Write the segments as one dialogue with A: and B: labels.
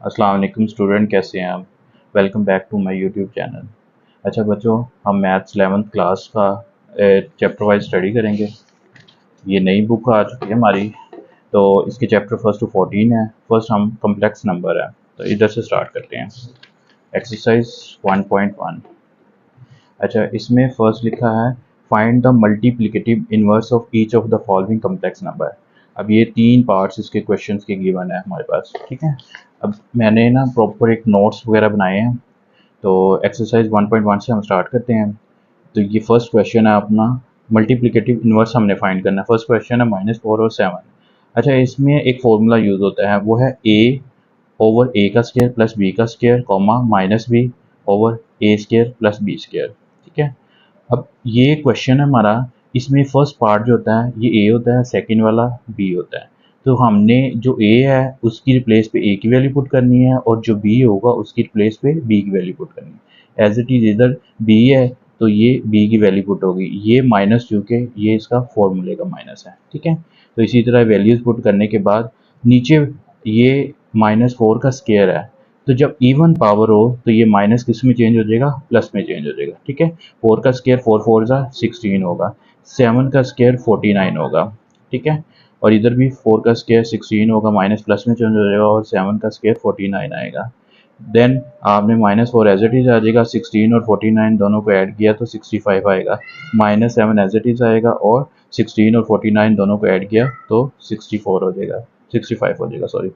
A: अस्सलाम वालेकुम स्टूडेंट, कैसे हैं आप। Welcome back to my YouTube channel. अच्छा बच्चों, हम मैथ्स 11th क्लास का चैप्टर वाइज स्टडी करेंगे। ये नई बुक आ चुकी है हमारी, तो इसके चैप्टर फर्स्ट टू 14 है। फर्स्ट हम कम्प्लेक्स नंबर है, तो इधर से स्टार्ट करते हैं। एक्सरसाइज 1.1। अच्छा, इसमें फर्स्ट लिखा है find the multiplicative inverse of each of the following complex number. अब ये तीन पार्ट्स इसके क्वेश्चंस के गिवन है हमारे पास, ठीक है। अब मैंने ना प्रॉपर एक नोट्स वगैरह बनाए हैं, तो एक्सरसाइज 1.1 से हम स्टार्ट करते हैं। तो ये फर्स्ट क्वेश्चन है अपना, मल्टीप्लिकेटिव इनवर्स हमने फाइंड करना है। फर्स्ट क्वेश्चन है -4 और 7। अच्छा, इसमें एक फॉर्मूला यूज़ होता है, वो है ए ओवर ए का स्केयर प्लस बी का square comma minus B over A square plus B square, ठीक है। अब ये क्वेश्चन है हमारा, इसमें फर्स्ट पार्ट जो होता है ये ए होता है, सेकंड वाला बी होता है। तो हमने जो ए है उसकी रिप्लेस पे ए की वैल्यू पुट करनी है, और जो बी होगा उसकी रिप्लेस पे बी की वैल्यू पुट करनी है। एज इट इज इधर बी है तो ये बी की वैल्यू पुट होगी, ये माइनस क्योंकि ये इसका फॉर्मूले का माइनस है, ठीक है। तो इसी तरह वैल्यूज पुट करने के बाद नीचे ये -4 का स्केयर है, तो जब इवन पावर हो तो ये माइनस किस में चेंज हो जाएगा, प्लस में चेंज हो जाएगा, ठीक है। 4 का स्केयर 4 4 जा 16 होगा, 7 का स्केयर 49 होगा, ठीक है। और इधर भी 4 का स्केयर 16 होगा, माइनस प्लस में चेंज हो जाएगा, और 7 का स्केयर 49 आएगा। देन आपने -4 एज इट इज आ जाएगा, 16 और 49 दोनों को ऐड किया तो 65 आएगा। -7 एज इट इज आएगा, और 16 और 49 दोनों को ऐड किया तो 64 हो जाएगा, 65 हो जाएगा, सॉरी।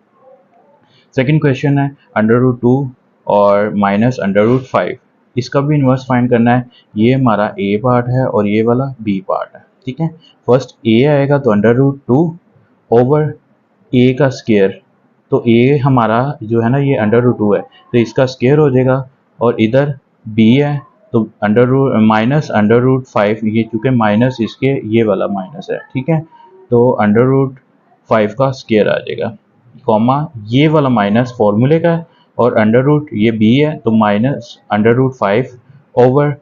A: सेकंड क्वेश्चन है √2 और -√5। इसका भी इन्वर्स फाइंड करना है। ये हमारा ए पार्ट है और ये वाला बी पार्ट है, ठीक है। फर्स्ट ए आएगा तो √2 ओवर ए का स्केयर, तो ए हमारा जो है ना ये √2 है, तो इसका स्केयर हो जाएगा। और इधर बी है तो -√5, ये चूँकि माइनस इसके ये वाला माइनस है, ठीक है। तो √5 का स्केयर आ जाएगा, कॉमा ये वाला माइनस फॉर्मूले का है, और अंडर रूट ये बी है तो -√5 ओवर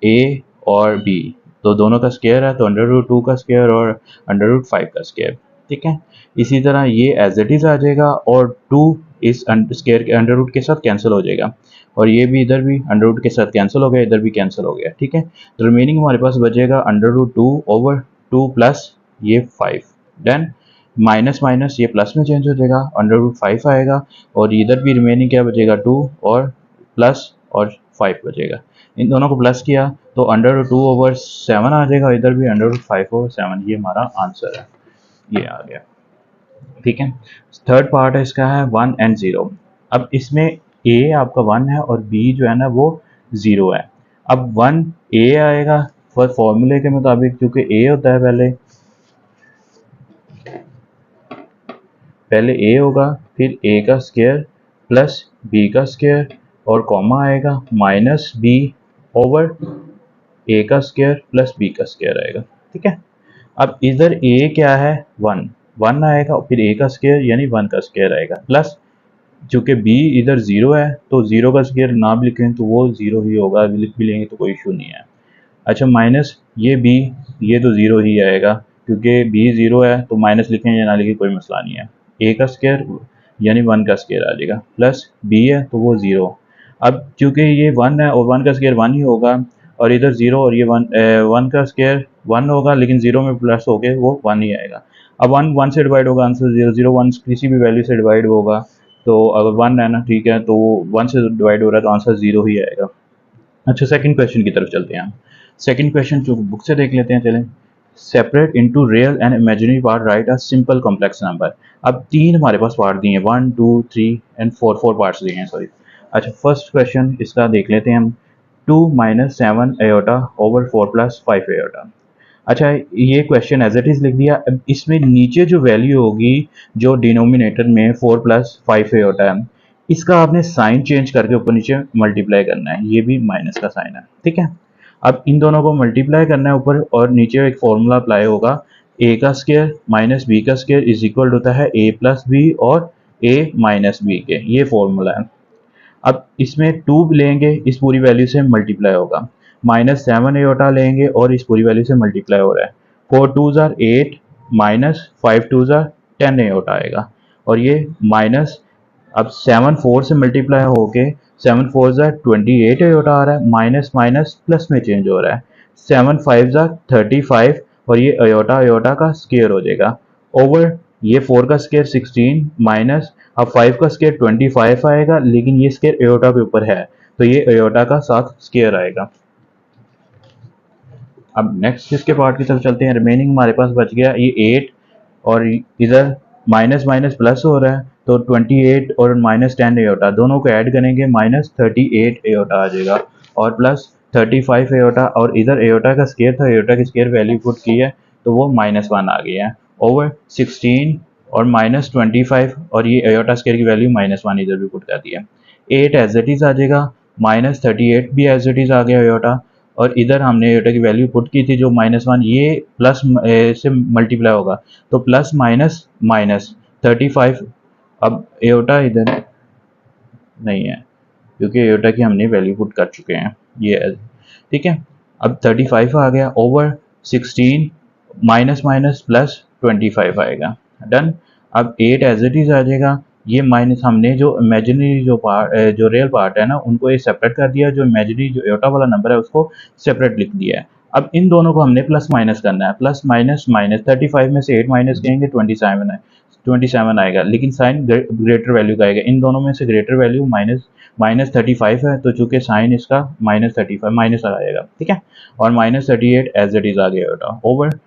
A: ए और बी, तो दोनों का स्केयर है, तो √2 का स्केयर और √5 का स्केयर, ठीक है। इसी तरह ये एज इट इज आ जाएगा, और 2 इस स्केयर के अंडर रूट के साथ कैंसिल हो जाएगा, और ये भी इधर भी अंडर रूट के साथ कैंसिल हो गया, इधर भी कैंसिल हो गया, ठीक है। तो रिमेनिंग हमारे पास बचेगा √2 ओवर 2 प्लस ये 5। देन माइनस माइनस ये प्लस में चेंज हो जाएगा, √5 आएगा, और इधर भी रिमेनिंग क्या बचेगा, 2 और प्लस और 5 बचेगा। इन दोनों को प्लस किया तो √2 ओवर 7 आ जाएगा, इधर भी √5 ओवर 7, ये हमारा आंसर है, ये आ गया, ठीक है। थर्ड पार्ट है इसका है 1 एंड 0। अब इसमें ए आपका 1 है और बी जो है ना वो 0 है। अब 1 ए आएगा फॉर्मूले के मुताबिक, क्योंकि ए होता है पहले ए होगा, फिर ए का स्केयर प्लस बी का स्केयर, और कॉमा आएगा माइनस बी ओवर ए का स्केयर प्लस बी का स्केयर आएगा, ठीक है। अब इधर ए क्या है, 1 1 आएगा, फिर ए का स्केयर यानी 1 का स्केयर आएगा, प्लस चूँकि बी इधर 0 है तो 0 का स्केयर ना भी लिखें तो वो 0 ही होगा, लिख भी लेंगे तो कोई इशू नहीं है। अच्छा, माइनस ये बी, ये तो 0 ही आएगा, क्योंकि बी 0 है तो माइनस लिखें या ना लिखें कोई मसला नहीं है। ए का स्केयर यानी 1 का स्केयर आ जाएगा, प्लस बी है तो वो 0। अब चूँकि ये 1 है और 1 का स्केयर 1 ही होगा, और इधर 0 और ये 1 का स्केयर 1 होगा, लेकिन 0 में प्लस हो के वो 1 ही आएगा। अब 1 1 से डिवाइड होगा, आंसर 0 0 1 किसी भी वैल्यू से डिवाइड होगा, तो अगर 1 है ना, ठीक है, तो 1 से डिवाइड हो रहा है तो आंसर 0 ही आएगा। अच्छा, सेकंड क्वेश्चन की तरफ चलते हैं हम। सेकंड क्वेश्चन जो बुक से देख लेते हैं, चलें। Separate into real and imaginary part, right a simple complex number. अब तीन हमारे पास पार्ट दिए हैं, 1 2 3 एंड 4 पार्ट्स दिए हैं, सॉरी। अच्छा, फर्स्ट क्वेश्चन इसका देख लेते हैं हम। 2 - 7 एयोटा ओवर 4 + 5 एयोटा। अच्छा, ये क्वेश्चन एज इट इज़ लिख दिया। अब इसमें नीचे जो वैल्यू होगी, जो डिनोमिनेटर में 4 + 5 एयोटा है, इसका आपने साइन चेंज करके ऊपर नीचे मल्टीप्लाई करना है, ये भी माइनस का साइन है, ठीक है। अब इन दोनों को मल्टीप्लाई करना है ऊपर और नीचे, एक फॉर्मूला अप्लाई होगा, ए का स्केयर माइनस बी का स्केयर इज इक्वल होता है a + b और a - b के, ये फॉर्मूला है। अब इसमें 2 लेंगे, इस पूरी वैल्यू से मल्टीप्लाई होगा, -7 एयोटा लेंगे और इस पूरी वैल्यू से मल्टीप्लाई हो रहा है, 4 2 ज़ार 8 - 5 2 ज़ार 10 एयोटा आएगा, और ये माइनस अब 7 4 से मल्टीप्लाई होके 7 4 ज़ा 28 एयोटा आ रहा है, माइनस माइनस प्लस में चेंज हो रहा है। 7 5 ज़ा 35 और ये एयोटा एयोटा का स्केयर हो जाएगा ओवर ये 4 का स्केयर 16 माइनस अब 5 का स्केयर 25 आएगा, लेकिन ये स्केयर एयोटा के ऊपर है तो ये एयोटा का साथ स्केयर आएगा। अब नेक्स्ट इसके पार्ट की तरफ चलते हैं। रिमेनिंग हमारे पास बच गया ये 8 और इधर माइनस माइनस प्लस हो रहा है तो 28 और माइनस 10 एयोटा दोनों को ऐड करेंगे माइनस 38 एयोटा आ जाएगा और प्लस 35 एयोटा और इधर एयोटा का स्केयर था, एयोटा की स्केयर वैल्यू पुट की है तो वो -1 आ गया है ओवर 16 और माइनस 25 और ये एयोटा स्केयर की वैल्यू -1 इधर भी पुट कर दिया। 8 एज इट इज़ आ जाएगा, -38 भी एज इट इज़ आ गया एयोटा और इधर हमने एयोटा की वैल्यू पुट की थी जो -1, ये प्लस से मल्टीप्लाई होगा तो प्लस माइनस माइनस 35। अब एयोटा इधर नहीं है क्योंकि एयोटा की हमने वैल्यू पुट कर चुके हैं ये, ठीक है। अब 35 आ गया ओवर 16 माइनस माइनस प्लस 25 आएगा, डन। अब 8 एज इट इज़ आ जाएगा, ये माइनस हमने जो इमेजिनरी जो पार्ट जो रियल पार्ट है ना उनको ये सेपरेट कर दिया, जो इमेजिनरी जो एयोटा वाला नंबर है उसको सेपरेट लिख दिया है। अब इन दोनों को हमने प्लस माइनस करना है, प्लस माइनस माइनस 35 में से 8 माइनस करेंगे 27 है, 27 आएगा लेकिन साइन ग्रेटर वैल्यू का आएगा, इन दोनों में से ग्रेटर वैल्यू -35 है तो चूंकि साइन इसका -35 माइनस आएगा, ठीक है। और -38 एज इट इज आ गया बेटा ओवर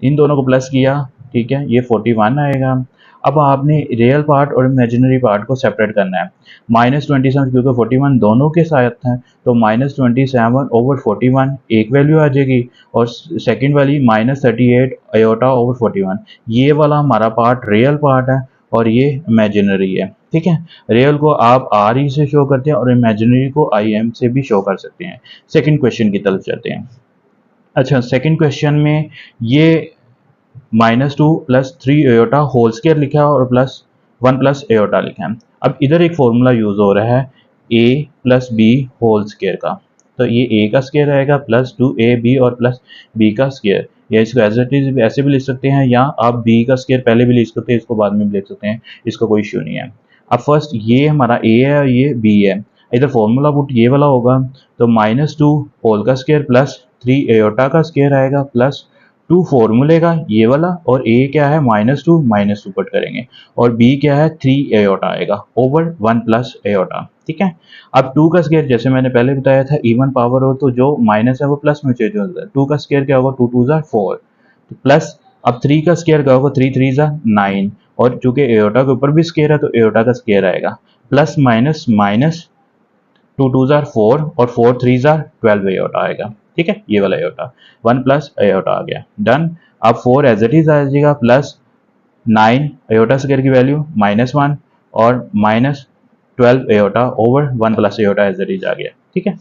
A: इन दोनों को प्लस किया, ठीक है, ये 41 आएगा। अब आपने रियल पार्ट और इमेजिनरी पार्ट को सेपरेट करना है। -27 क्योंकि 41 दोनों के साथ है तो -27 ओवर 41 एक वैल्यू आ जाएगी और सेकंड वाली -38 अयोटा ओवर 41, ये वाला हमारा पार्ट रियल पार्ट है और ये इमेजिनरी है, ठीक है। रियल को आप आर ई से शो करते हैं और इमेजिनरी को आई एम से भी शो कर सकते हैं। सेकंड क्वेश्चन की तरफ चलते हैं। अच्छा, सेकंड क्वेश्चन में ये -2 + 3 एयोटा होल स्क्वायर लिखा है और +1 + एयोटा लिखा है। अब इधर एक फॉर्मूला यूज हो रहा है a + b होल स्क्वायर का, तो ये a का स्क्वायर आएगा +2ab और +b का स्क्वायर, या इसको एज इट इज ऐसे भी लिख सकते हैं या आप b का स्क्वायर पहले भी लिख सकते हैं, इसको बाद में भी लिख सकते हैं, इसका कोई इश्यू नहीं है। अब फर्स्ट ये हमारा a है और ये b है, इधर फॉर्मूला पुट ये वाला होगा तो -2 होल का स्क्वायर +3 एयोटा का स्क्वायर आएगा +2 फॉर्मूले का ये वाला और a क्या है -2 पुट करेंगे और b क्या है 3 एयोटा आएगा ओवर 1 + एयोटा, ठीक है। अब 2 का स्क्वायर जैसे मैंने पहले बताया था इवन पावर हो तो जो माइनस है वो प्लस में चेंज होता है, 2 का स्क्वायर क्या होगा 2 2 ज़ा 4 प्लस, अब 3 का स्क्वायर क्या होगा 3 3 ज़ा 9 और चूंकि एयोटा के ऊपर भी स्क्वायर है तो एयोटा का स्क्वायर आएगा प्लस माइनस माइनस 2 2 ज़ा 4 और 4 3 ज़ा 12 एयोटा आएगा, ठीक है। ये वाला एयोटा 1 + एयोटा आ गया, डन। अब 4 एज इट इज आ जाएगा +9 एयोटा स्क्वायर की वैल्यू -1 और -12 iota over 1 + iota as it is आ गया, ठीक है।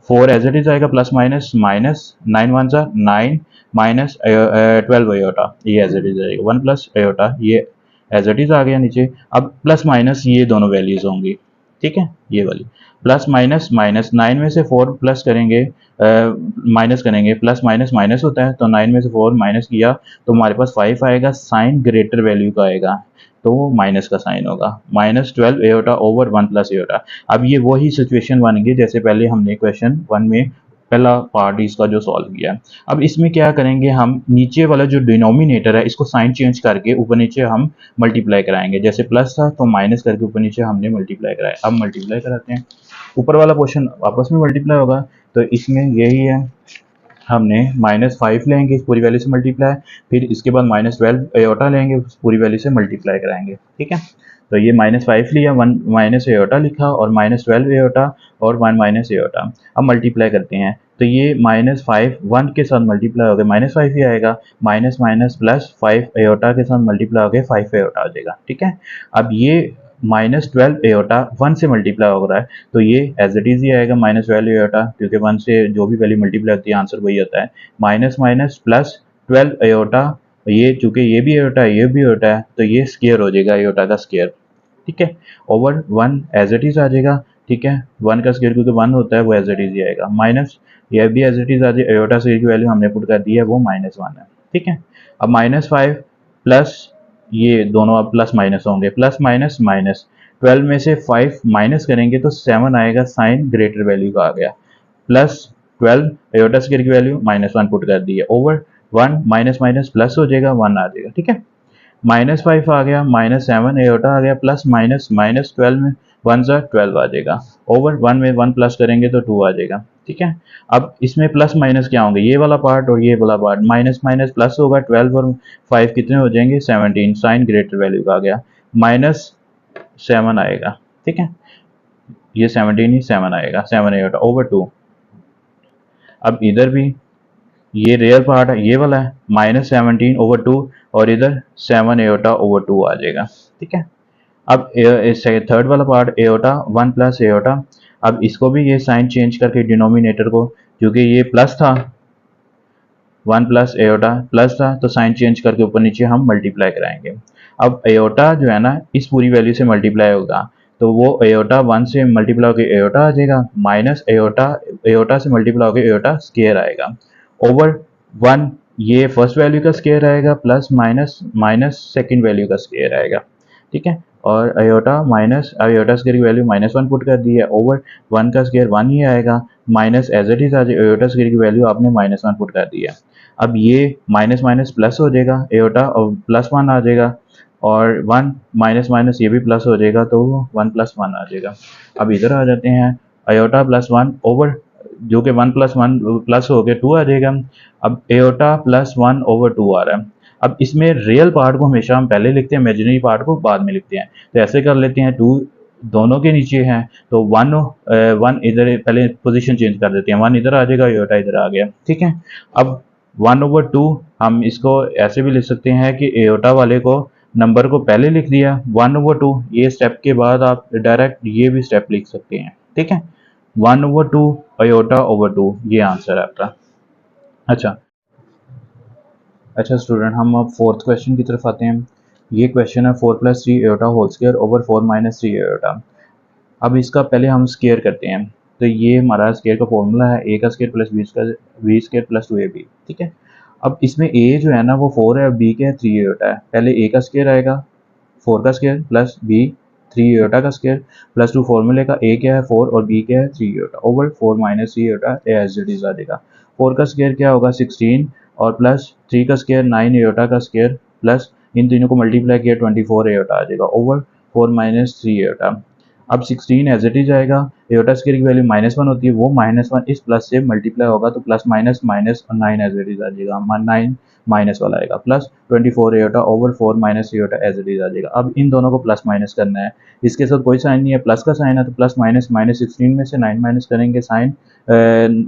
A: 4 एज इट इज आएगा प्लस माइनस माइनस 9 1 ज़ा 9 माइनस 12 एयोटा, ये एज इट इज आएगा 1 + एयोटा, ये एज इट इज आ गया नीचे। अब प्लस माइनस ये दोनों वैल्यूज होंगी, ठीक है, ये वाली प्लस माइनस माइनस 9 में से 4 प्लस करेंगे माइनस करेंगे, प्लस माइनस माइनस होता है तो 9 में से 4 माइनस किया तो हमारे पास 5 आएगा, साइन ग्रेटर वैल्यू का आएगा तो वो माइनस का साइन होगा -12 एयोटा ओवर 1 + एयोटा। अब ये वही सिचुएशन बन गई जैसे पहले हमने क्वेश्चन 1 में पहला पार्ट इसका जो सॉल्व किया। अब इसमें क्या करेंगे हम नीचे वाला जो डिनोमिनेटर है इसको साइन चेंज करके ऊपर नीचे हम मल्टीप्लाई कराएंगे, जैसे प्लस था तो माइनस करके ऊपर नीचे हमने मल्टीप्लाई कराया, अब मल्टीप्लाई कराते हैं, ऊपर वाला पोर्शन आपस में मल्टीप्लाई होगा तो इसमें यही है, हमने -5 लेंगे इस पूरी वैल्यू से मल्टीप्लाई, फिर इसके बाद -12 एयोटा लेंगे उस पूरी वैल्यू से मल्टीप्लाई कराएंगे, ठीक है। तो ये -5 लिया, 1 माइनस एयोटा लिखा और -12 एयोटा और 1 माइनस एयोटा, अब मल्टीप्लाई करते हैं तो ये -5 1 के साथ मल्टीप्लाई हो गया -5 ही आएगा, माइनस माइनस +5 एयोटा के साथ मल्टीप्लाई हो गया 5 एयोटा आ जाएगा, ठीक है। अब ये -12 एयोटा 1 से मल्टीप्लाई हो रहा है तो ये एज इट इज ही आएगा -12 एयोटा, क्योंकि 1 से जो भी वैल्यू मल्टीप्लाई होती है आंसर वही होता है, माइनस माइनस +12 एयोटा, ये चूंकि ये भी एयोटा है ये भी एयोटा है तो ये स्क्वायर हो जाएगा एयोटा का स्क्वायर, ठीक है, ओवर 1 एज इट इज आ जाएगा, ठीक है। 1 का स्क्वायर क्योंकि 1 होता है वो एज इट इज ही आएगा, माइनस ये भी एज इट इज आ जाएगा, एयोटा स्क्वायर की वैल्यू हमने पुट कर दी है वो -1 है, ठीक है। अब -5 प्लस ये दोनों अब प्लस माइनस होंगे, प्लस माइनस माइनस 12 में से 5 माइनस करेंगे तो 7 आएगा, साइन ग्रेटर वैल्यू का आ गया, प्लस 12 एयोटा स्क्वायर की वैल्यू -1 पुट कर दी है, ओवर 1 माइनस माइनस प्लस हो जाएगा, 1 आ जाएगा, ठीक है। -5 आ गया, -7 एयोटा आ गया, प्लस माइनस माइनस 12 में 1 ज़ा 12 आ जाएगा, ओवर 1 में 1 प्लस करेंगे तो 2 आ जाएगा, ठीक है। अब इसमें प्लस माइनस क्या होंगे, ये वाला पार्ट और ये वाला पार्ट, माइनस माइनस प्लस होगा, 12 और 5 कितने हो जाएंगे 17, साइन ग्रेटर वैल्यू का आ गया, -7 आएगा, ठीक है। ये 17 ही 7 आएगा, 7 एयोटा ओवर 2। अब इधर भी ये रियल पार्ट है, ये वाला है, -17 ओवर 2 और इधर 7 एयोटा ओवर 2 आ जाएगा, ठीक है। अब इससे थर्ड वाला पार्ट एयोटा 1 प्लस एयोटा, अब इसको भी ये साइन चेंज करके डिनोमिनेटर को, क्योंकि ये प्लस था, 1 प्लस एयोटा प्लस था, तो साइन चेंज करके ऊपर नीचे हम मल्टीप्लाई कराएंगे। अब एयोटा जो है ना इस पूरी वैल्यू से मल्टीप्लाई होगा, तो वो एयोटा 1 से मल्टीप्लाई होकर एयोटा आ जाएगा, माइनस एयोटा एयोटा से मल्टीप्लाई होकर एयोटा स्केयर आएगा, ओवर 1 ये फर्स्ट वैल्यू का स्केयर आएगा, plus minus minus second value का स्केयर आएगा, ठीक है। और अयोटा माइनस अयोटा स्केयर की वैल्यू -1 पुट कर दी है, ओवर 1 का स्केयर 1 ही आएगा, माइनस एज इट इज आ जाए, अयोटा स्केयर की वैल्यू आपने -1 पुट कर दी है। अब ये माइनस माइनस प्लस हो जाएगा, एयोटा और +1 आ जाएगा, और 1 माइनस माइनस ये भी प्लस हो जाएगा, तो 1 + 1 आ जाएगा। अब इधर आ जाते हैं, अयोटा +1 ओवर, जो कि 1 + 1 प्लस हो गया 2 आ जाएगा। अब एयोटा +1 ओवर 2 आ रहा है। अब इसमें रियल पार्ट को हमेशा हम पहले लिखते हैं, इमेजिनरी पार्ट को बाद में लिखते हैं, तो ऐसे कर लेते हैं, 2 दोनों के नीचे हैं, तो 1 इधर पहले पोजीशन चेंज कर देते हैं, 1 इधर आ जाएगा, एयोटा इधर आ गया, ठीक है। अब 1/2 हम इसको ऐसे भी लिख सकते हैं कि एयोटा वाले को नंबर को पहले लिख दिया 1/2, ये स्टेप के बाद आप डायरेक्ट ये भी स्टेप लिख सकते हैं, ठीक है। 1/2 अयोटा ओवर 2, ये आंसर है आपका। अच्छा स्टूडेंट, हम अब फोर्थ क्वेश्चन की तरफ आते हैं। ये क्वेश्चन है 4 + 3 iota whole square over 4 - 3 iota. अब इसका पहले हम स्क्वायर करते हैं, तो ये हमारा स्क्वायर का फॉर्मूला है, a का square plus b square plus 2ab, ठीक है। अब इसमें a जो है ना वो 4 है और b क्या है 3 एयोटा है, पहले a का स्क्वायर आएगा 4 का स्क्वायर प्लस b 3 एयोटा का स्क्वायर प्लस 2 फॉर्मूले का, a क्या है 4 और b क्या है 3 iota, over 4 - 3 iota as it is आ जाएगा। 4 का स्क्वायर क्या होगा 16 और प्लस 3 का स्क्वायर 9 एयोटा का स्क्वायर, प्लस इन तीनों को मल्टीप्लाई किया 24 एयोटा आ जाएगा, ओवर 4 - 3 एयोटा। अब 16 एज इट इज आएगा, एयोटा स्क्वायर की वैल्यू -1 होती है, वो -1 इस प्लस से मल्टीप्लाई होगा, तो plus minus minus 9 as it is आ जाएगा, 9 माइनस वाला आएगा, plus 24 iota over 4 - iota as it is आ जाएगा। अब इन दोनों को प्लस माइनस करना है, इसके साथ कोई साइन नहीं है, प्लस का साइन है, तो प्लस माइनस -16 में से 9 माइनस करेंगे, साइन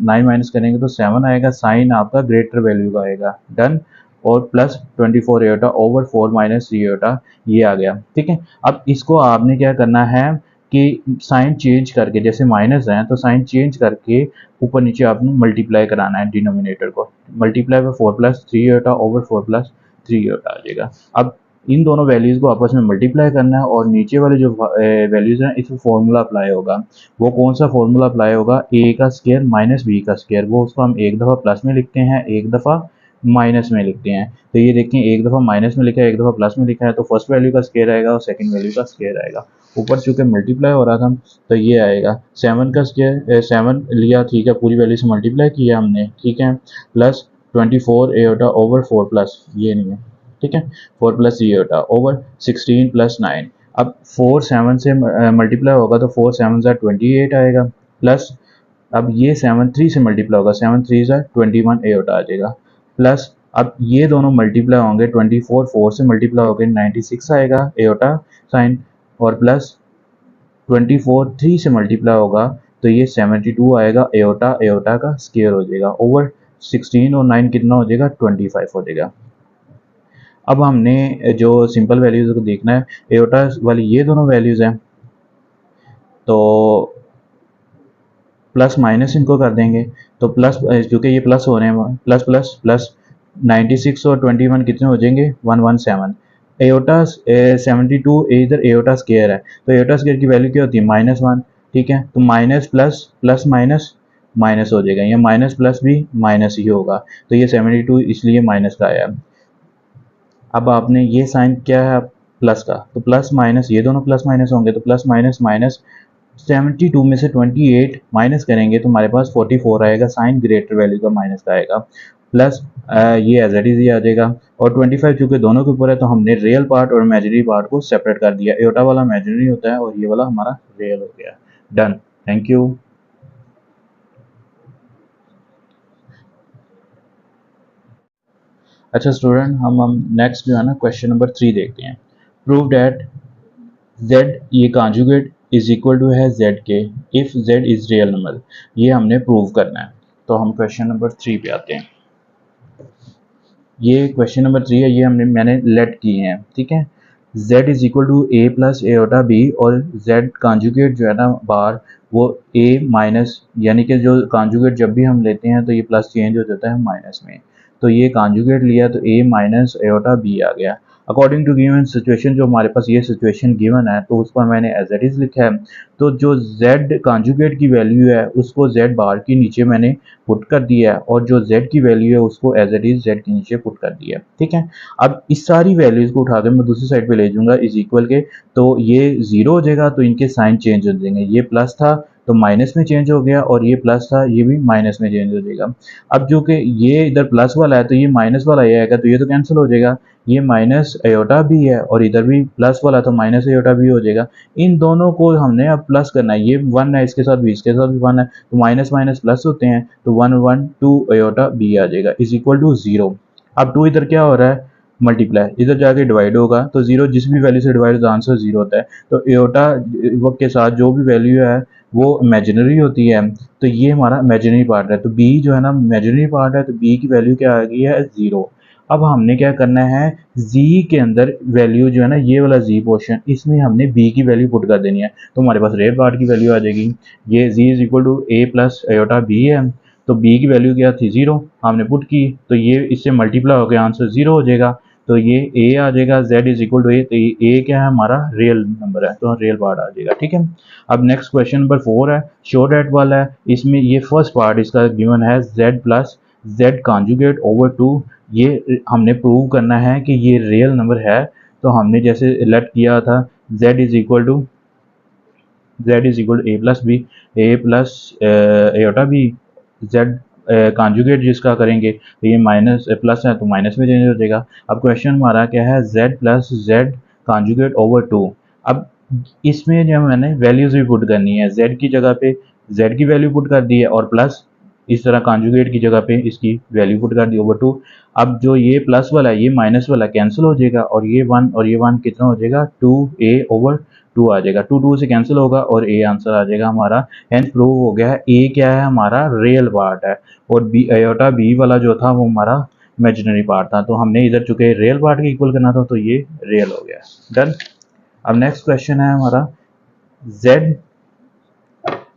A: 9 माइनस करेंगे तो 7 आएगा, साइन आपका ग्रेटर वैल्यू का आएगा, डन। और प्लस 24 एयोटा ओवर 4 - 3 एयोटा, ये आ गया, ठीक है। अब इसको आपने क्या करना है कि साइन चेंज करके, जैसे माइनस है तो साइन चेंज करके ऊपर नीचे आपने मल्टीप्लाई कराना है डिनोमिनेटर को, multiply by 4 + 3 iota over 4 + 3 iota आ जाएगा। अब इन दोनों वैल्यूज़ को आपस में मल्टीप्लाई करना है, और नीचे वाले जो वैल्यूज़ हैं इसमें फॉर्मूला अप्लाई होगा। वो कौन सा फॉर्मूला अप्लाई होगा, a का स्क्वायर माइनस b का स्क्वायर, वो उसको हम एक दफ़ा प्लस में लिखते हैं, एक दफ़ा माइनस में लिखते हैं। तो ये देखें, एक दफ़ा माइनस में लिखा है, एक दफ़ा प्लस में लिखा है, तो फर्स्ट वैल्यू का स्क्वायर आएगा और सेकंड वैल्यू का स्क्वायर आएगा। ऊपर चूँकि मल्टीप्लाई हो रहा था तो ये आएगा 7 का स्क्वायर, 7 लिया, ठीक है, पूरी वैल्यू से मल्टीप्लाई किया हमने, ठीक है, प्लस 24 एयोटा ओवर 4 प्लस, ये नहीं है, ठीक है, 4 + 3 एयोटा ओवर 16 + 9। अब 4 7 से मल्टीप्लाई होगा तो 4 7 ज़ा 28 आएगा, प्लस अब ये 7 3 से मल्टीप्लाई होगा, 7 3 ज़ा 21 एयोटा आ जाएगा, प्लस अब ये दोनों मल्टीप्लाई होंगे, 24 4 से मल्टीप्लाई होकर 96 आएगा एयोटा साइन, और प्लस 24 3 से मल्टीप्लाई होगा तो ये 72 आएगा, एयोटा एयोटा का स्क्वायर हो जाएगा, ओवर 16 और 9 कितना हो जाएगा 25 हो जाएगा। अब हमने जो सिंपल वैल्यूज़ को देखना है, एयोटा वाली ये दोनों वैल्यूज़ हैं, तो प्लस माइनस इनको कर देंगे, तो प्लस क्योंकि ये प्लस हो रहे हैं, प्लस प्लस प्लस 96 और 21 कितने हो जाएंगे 117। एयोटा 72 इधर एयोटा स्क्वायर है, तो एयोटा स्क्वायर की वैल्यू क्या होती है -1, ठीक है, तो minus plus plus minus minus हो जाएगा, या माइनस प्लस भी माइनस ही होगा, तो ये 72 इसलिए माइनस का आया। अब आपने ये साइन क्या है प्लस का, तो प्लस माइनस ये दोनों प्लस माइनस होंगे, तो प्लस माइनस माइनस 72 में से 28 माइनस करेंगे तो हमारे पास 44 आएगा, साइन ग्रेटर वैल्यू का माइनस का आएगा, प्लस ये एज इट इज ही आ जाएगा। और 25 चूंकि दोनों के ऊपर है तो हमने रियल पार्ट और इमेजिनरी पार्ट को सेपरेट कर दिया, एयोटा वाला इमेजिनरी होता है और ये वाला हमारा रियल हो गया। Done, thank you. अच्छा स्टूडेंट, हम नेक्स्ट जो है ना क्वेश्चन नंबर 3 देखते हैं। प्रूव डैट z ये कॉन्जुगेट इज इक्वल टू है z के if z is real number, ये हमने प्रूव करना है। तो हम क्वेश्चन नंबर 3 पे आते हैं। ये क्वेश्चन नंबर 3 है, ये मैंने लेट की है, ठीक है। z is equal to a plus iota b और z कॉन्जुगेट जो है ना बार वो a माइनस, यानी कि जो कॉन्जुगेट जब भी हम लेते हैं तो ये प्लस चेंज हो जाता है माइनस में, तो ये कॉन्जुगेट लिया तो a माइनस एओटा b आ गया। अकॉर्डिंग टू गिवन सिचुएशन, जो हमारे पास ये सिचुएशन गिवन है तो उसको मैंने एज इट इज लिखा है। तो जो z कॉन्जुगेट की वैल्यू है उसको z बार के नीचे मैंने पुट कर दिया है और जो z की वैल्यू है उसको एज इट इज z के नीचे पुट कर दिया है, ठीक है। अब इस सारी वैल्यूज को उठा के मैं दूसरी साइड पे ले जाऊंगा इज इक्वल के, तो ये जीरो हो जाएगा तो इनके साइन चेंज हो जाएंगे, ये प्लस था तो माइनस में चेंज हो गया और ये प्लस था ये भी माइनस में चेंज हो जाएगा। अब जो कि ये इधर प्लस वाला है तो ये माइनस वाला ये आएगा तो ये तो कैंसिल हो जाएगा, ये माइनस एयोटा भी है और इधर भी प्लस वाला तो माइनस एयोटा भी हो जाएगा। इन दोनों को हमने अब प्लस करना है, ये वन है इसके साथ भी, इसके साथ भी वन है, तो माइनस माइनस प्लस होते हैं तो 1 1 2 एयोटा बी आ जाएगा इज इक्वल टू 0। अब 2 इधर क्या हो रहा है मल्टीप्लाई, इधर जाके डिवाइड होगा तो 0 जिस भी वैल्यू से डिवाइड होता है आंसर 0 होता है। तो एयोटा वक्त के साथ जो भी वैल्यू है वो इमेजिनरी होती है, तो ये हमारा इमेजिनरी पार्ट है, तो b जो है ना इमेजिनरी पार्ट है तो b की वैल्यू क्या आ गई है 0। अब हमने क्या करना है z के अंदर वैल्यू जो है ना ये वाला z पोर्शन इसमें हमने b की वैल्यू पुट कर देनी है, तो हमारे पास रियल पार्ट की वैल्यू आ जाएगी, ये z is equal to a plus iota b है, तो b की वैल्यू क्या थी 0, हमने पुट की तो ये इससे मल्टीप्लाई होकर आंसर 0 हो जाएगा, तो ये a आ जाएगा, z is equal to a, तो ये a क्या है हमारा रियल नंबर है तो रियल पार्ट आ जाएगा, ठीक है। अब नेक्स्ट क्वेश्चन नंबर 4 है, शो डैट वाला है, इसमें ये फर्स्ट पार्ट इसका गिवन है z plus z conjugate over 2, ये हमने प्रूव करना है कि ये रियल नंबर है, तो हमने जैसे लेट किया था z is equal to a plus b, a plus iota b, z conjugate जिसका करेंगे तो ये माइनस प्लस है तो माइनस में चेंज हो जाएगा। अब क्वेश्चन हमारा क्या है z plus z conjugate over 2। अब इसमें जो मैंने वैल्यूज भी पुट करनी है, z की जगह पे z की वैल्यू पुट कर दी है और प्लस इस तरह कॉन्जुगेट की जगह पे इसकी वैल्यू पुट कर दी ओवर 2। अब जो ये प्लस वाला है ये माइनस वाला कैंसिल हो जाएगा और ये 1 और ये 1 कितना हो जाएगा 2a ओवर 2 आ जाएगा, 2 से कैंसिल होगा और a आंसर आ जाएगा हमारा। हेंस प्रूव हो गया है a क्या है हमारा रियल पार्ट है और b आयोटा b वाला जो था वो हमारा इमेजिनरी पार्ट था, तो हमने इधर चुके रियल पार्ट के इक्वल करना था तो ये रियल हो गया, डन। अब नेक्स्ट क्वेश्चन है हमारा z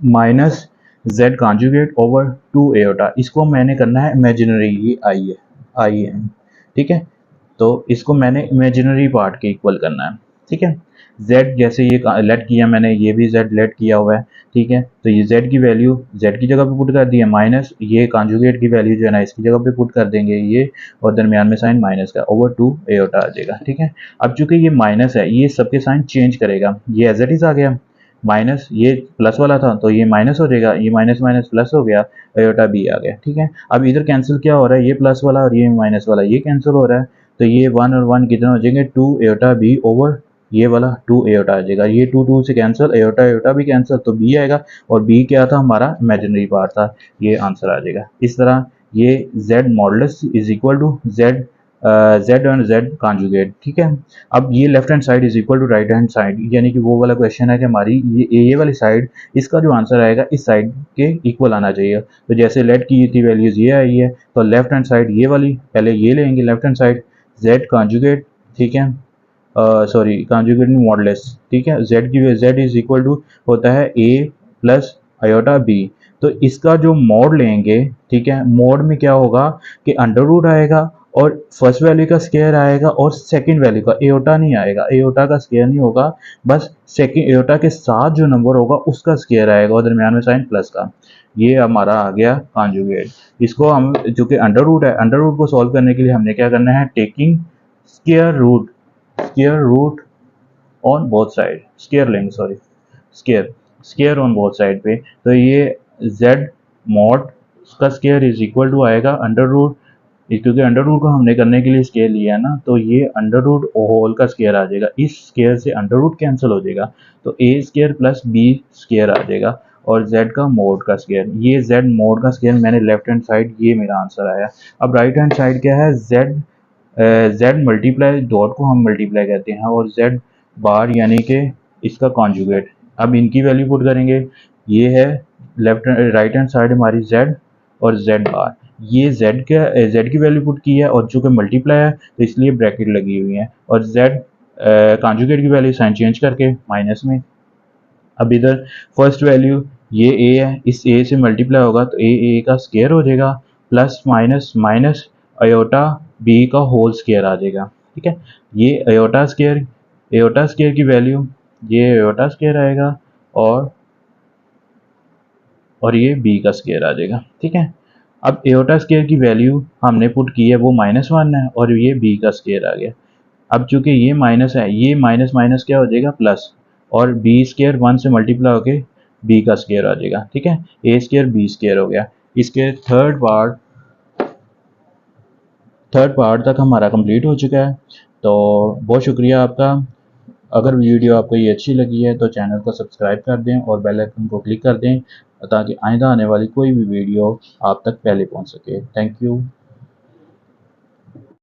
A: minus z conjugate over 2 aorta, इसको मैंने करना है इमेजिनरी, ये आई है, ठीक है, तो इसको मैंने इमेजिनरी पार्ट के इक्वल करना है, ठीक है। z जैसे ये लेट किया मैंने, ये भी z लेट किया हुआ है, ठीक है, तो ये z की वैल्यू z की जगह पे पुट कर दी है, माइनस ये कॉन्जुगेट की वैल्यू जो है ना इसकी जगह पे पुट कर देंगे ये, और दरमियान में साइन माइनस का ओवर 2 एयोटा आ जाएगा, ठीक है। अब चूंकि ये माइनस है ये सबके साइन चेंज करेगा, ये एज इट इज आ गया, माइनस ये प्लस वाला था तो ये माइनस हो जाएगा, ये माइनस माइनस प्लस हो गया, एयोटा बी आ गया, ठीक है। अब इधर कैंसिल क्या हो रहा है, ये प्लस वाला और ये माइनस वाला ये कैंसिल हो रहा है, तो ये 1 और 1 कितना हो जाएंगे 2 एयोटा बी ओवर ये वाला 2 एयोटा आ जाएगा, ये 2 से कैंसिल, एयोटा एयोटा भी कैंसिल तो बी आएगा, और बी क्या था हमारा इमेजिनरी पार्ट था, ये आंसर आ जाएगा। इस तरह ये z modulus is equal to z z और z कॉन्जुगेट, ठीक है। अब ये left hand side is equal to right hand side, यानी कि वो वाला क्वेश्चन है कि हमारी ये वाली साइड इसका जो आंसर आएगा इस साइड के इक्वल आना चाहिए, तो जैसे लेट की थी वैल्यूज ये आई है तो लेफ्ट हैंड साइड ये वाली पहले ये लेंगे left hand side z conjugate, ठीक है, सॉरी कॉन्जुगेट मॉडुलस, ठीक है, z की z इज इक्वल टू होता है a प्लस आयोटा b, तो इसका जो मोड लेंगे, ठीक है, मोड में क्या होगा कि अंडर रूट आएगा और फर्स्ट वैल्यू का स्केयर आएगा और सेकंड वैल्यू का, एयोटा नहीं आएगा, एयोटा का स्केयर नहीं होगा, बस सेकंड एयोटा के साथ जो नंबर होगा उसका स्केयर आएगा और दरमियान में साइन प्लस का, ये हमारा आ गया कॉन्जुगेट। इसको हम जो कि अंडर रूट है, अंडर रूट को सॉल्व करने के लिए हमने क्या करना है taking square root on both side, square लेंगे, sorry square, square on both side पे, तो ये z मॉड का स्केयर इज इक्वल टू आएगा अंडर रूट, क्योंकि अंडर रूट को हमने करने के लिए स्केयर लिया है ना, तो ये अंडर रूट होल का स्केयर आ जाएगा, इस स्केयर से अंडर रूट कैंसिल हो जाएगा, तो ए स्केयर प्लस बी स्केयर आ जाएगा, और z का मोड का स्केयर, ये z मोड का स्केयर मैंने लेफ्ट हैंड साइड, ये मेरा आंसर आया। अब राइट हैंड साइड क्या है, z मल्टीप्लाई, डॉट को हम मल्टीप्लाई कहते हैं, और z बार यानी कि इसका कॉन्जुगेट। अब इनकी वैल्यू पुट करेंगे, ये है लेफ्ट राइट हैंड साइड हमारी z और z बार, ये z की वैल्यू पुट की है, और चूंकि मल्टीप्लाई है तो इसलिए ब्रैकेट लगी हुई है, और z कॉन्जुगेट की वैल्यू साइन चेंज करके माइनस में। अब इधर फर्स्ट वैल्यू ये a है, इस a से मल्टीप्लाई होगा तो a का स्केयर हो जाएगा, plus minus minus iota b का होल स्केयर आ जाएगा, ठीक है। ये अयोटा स्केयर की वैल्यू, ये अयोटा स्केयर आएगा, और ये b का स्केयर आ जाएगा, ठीक है। अब एयोटा स्केयर की वैल्यू हमने पुट की है, वो -1 है, और ये b का स्केयर आ गया। अब चूंकि ये माइनस है, ये माइनस माइनस क्या हो जाएगा, प्लस, और बी स्केयर 1 से मल्टीप्लाई होके b का स्केयर आ जाएगा, ठीक है। ए स्केयर बी स्केयर हो गया। इसके थर्ड पार्ट तक हमारा कंप्लीट हो चुका है। तो बहुत शुक्रिया आपका। अगर वीडियो आपको ये अच्छी लगी है तो चैनल को सब्सक्राइब कर दें और बेल आइकन को क्लिक कर दें, ताकि आइंदा आने वाली कोई भी वीडियो आप तक पहले पहुंच सके। Thank you.